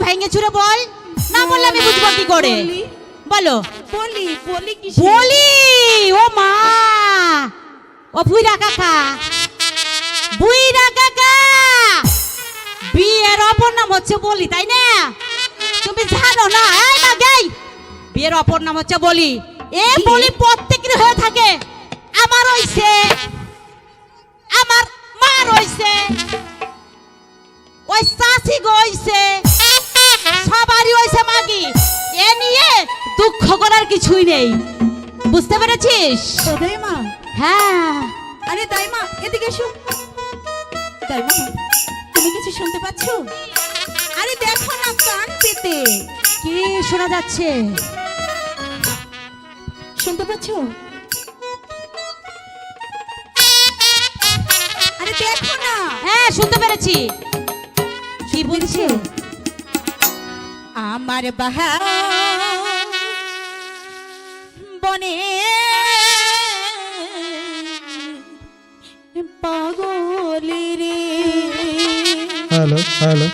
ভেঙে ছুড়ে বল না বললে আমি বুঝবো কি করে বলো বলি ও মা ও বুইরা কাকা বিয়ের অপর নাম হচ্ছে বলি তাই না তুমি জানো না এই না গাই বিয়ের অপর নাম হচ্ছে বলি এ বলি প্রত্যেকের হয়ে থাকে আমার হইছে আমার মার হইছে ওই চাচি গইছে সবারই হইছে মাগি এ নিয়ে দুঃখ করার কিছুই নেই বুঝতে পেরেছিস ও দাইমা হ্যাঁ আরে দাইমা এদিকে এসো দাইমা তুমি কিছু শুনতে পাচ্ছো আরে দেখো না কান পেতে কি শোনা যাচ্ছে শুনতে পাচ্ছো আরে দেখো না হ্যাঁ শুনতে পেরেছি কি বলছে আমার বাহা বনে পাগলি রে হ্যালো